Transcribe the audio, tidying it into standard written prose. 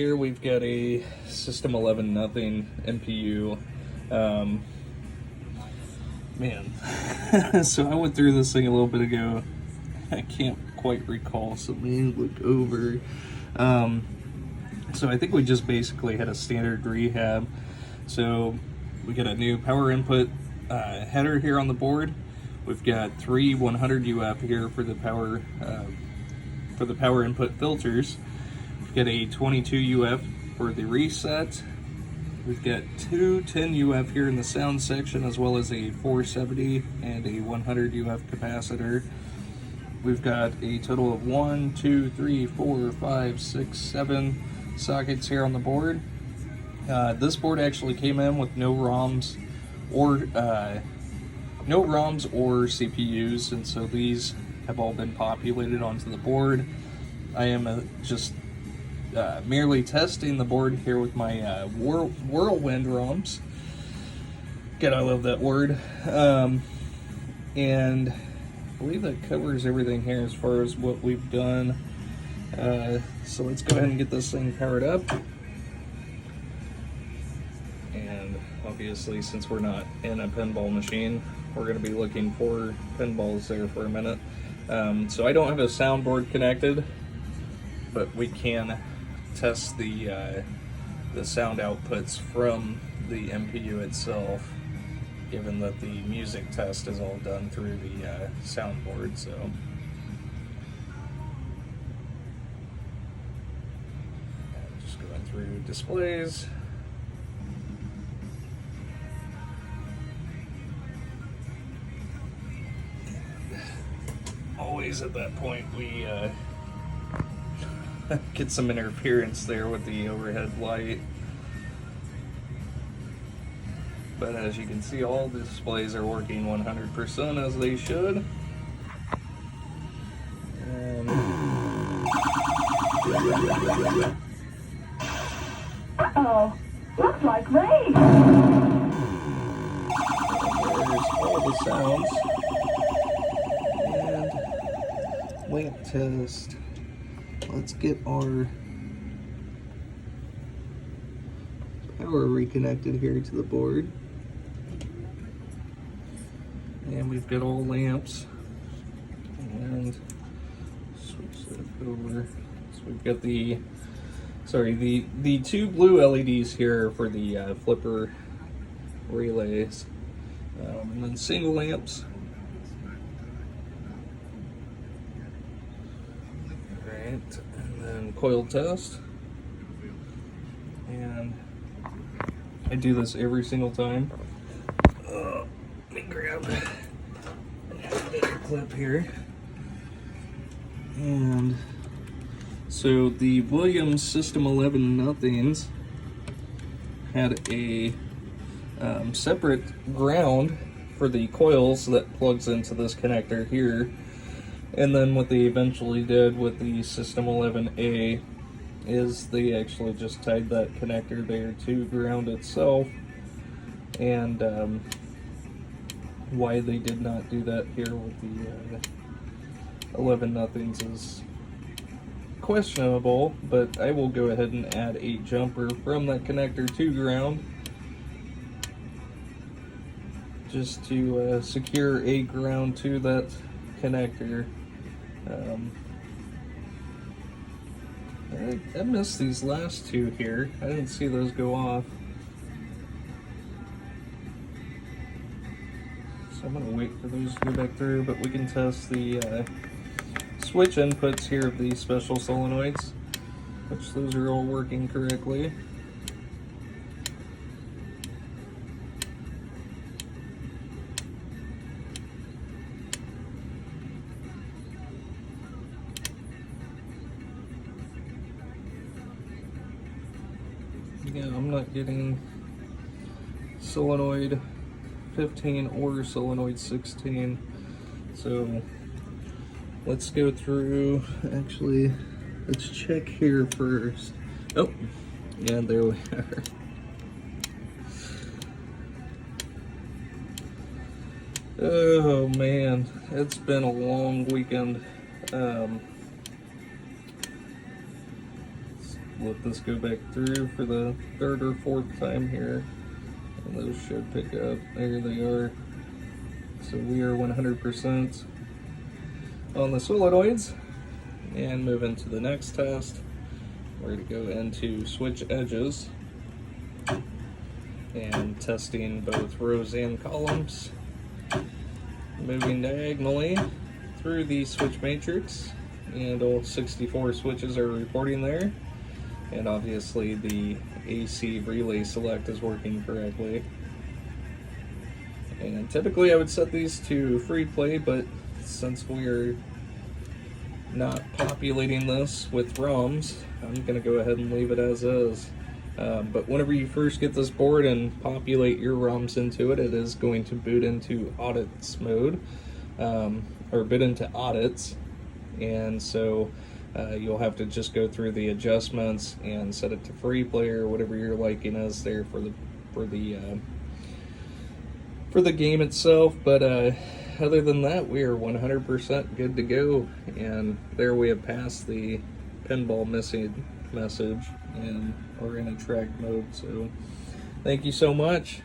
here we've got a System 11 nothing MPU. Man, so I went through this thing a little bit ago. I can't quite recall, so let me look over. So I think we just basically had a standard rehab. So we got a new power input header here on the board. We've got 3 100 UF here for the power input filters. We've got a 22 UF for the reset. We've got 2 10 UF here in the sound section, as well as a 470 and a 100 UF capacitor. We've got a total of 1, 2, 3, 4, 5, 6, 7 sockets here on the board. This board actually came in with no ROMs or CPUs, and so these have all been populated onto the board. I am just merely testing the board here with my Whirlwind ROMs. God, I love that word. And I believe that covers everything here as far as what we've done. So let's go ahead and get this thing powered up. And obviously, since we're not in a pinball machine, we're going to be looking for pinballs there for a minute. So I don't have a soundboard connected, but we can test the sound outputs from the MPU itself, given that the music test is all done through the soundboard. So just going through displays. Always at that point we get some interference there with the overhead light. But as you can see, all the displays are working 100% as they should. Uh-oh, looks like rain. There's all the sounds. And lamp test. Let's get our power reconnected here to the board. And we've got all lamps. And switch that over. So we've got the 2 blue LEDs here for the flipper relays. And then single lamps. Alright, and then coil test. And I do this every single time. Let me grab a clip here. And so the Williams System 11 nothings had a separate ground for the coils that plugs into this connector here. And then what they eventually did with the System 11A is they actually just tied that connector there to ground itself. And why they did not do that here with the 11 nothings is questionable, but I will go ahead and add a jumper from that connector to ground just to secure a ground to that connector. I missed these last 2 here. I didn't see those go off. So I'm gonna wait for those to go back through, but we can test the switch inputs here of these special solenoids, which those are all working correctly. Yeah, I'm not getting solenoid 15 or solenoid 16. So let's go through, actually, let's check here first. Oh, yeah, there we are. Oh man, it's been a long weekend. let this go back through for the third or fourth time here. And those should pick up. There they are. So we are 100% on the solenoids. And move into the next test. We're going to go into switch edges and testing both rows and columns. Moving diagonally through the switch matrix, and all 64 switches are reporting there. And obviously the AC relay select is working correctly. And typically I would set these to free play, but since we're not populating this with ROMs, I'm going to go ahead and leave it as is. But whenever you first get this board and populate your ROMs into it, it is going to boot into audits mode, or boot into audits. And so you'll have to just go through the adjustments and set it to free play or whatever your liking is there for the game itself. But other than that, we are 100% good to go. And there we have passed the pinball missing message and are in a track mode. So thank you so much.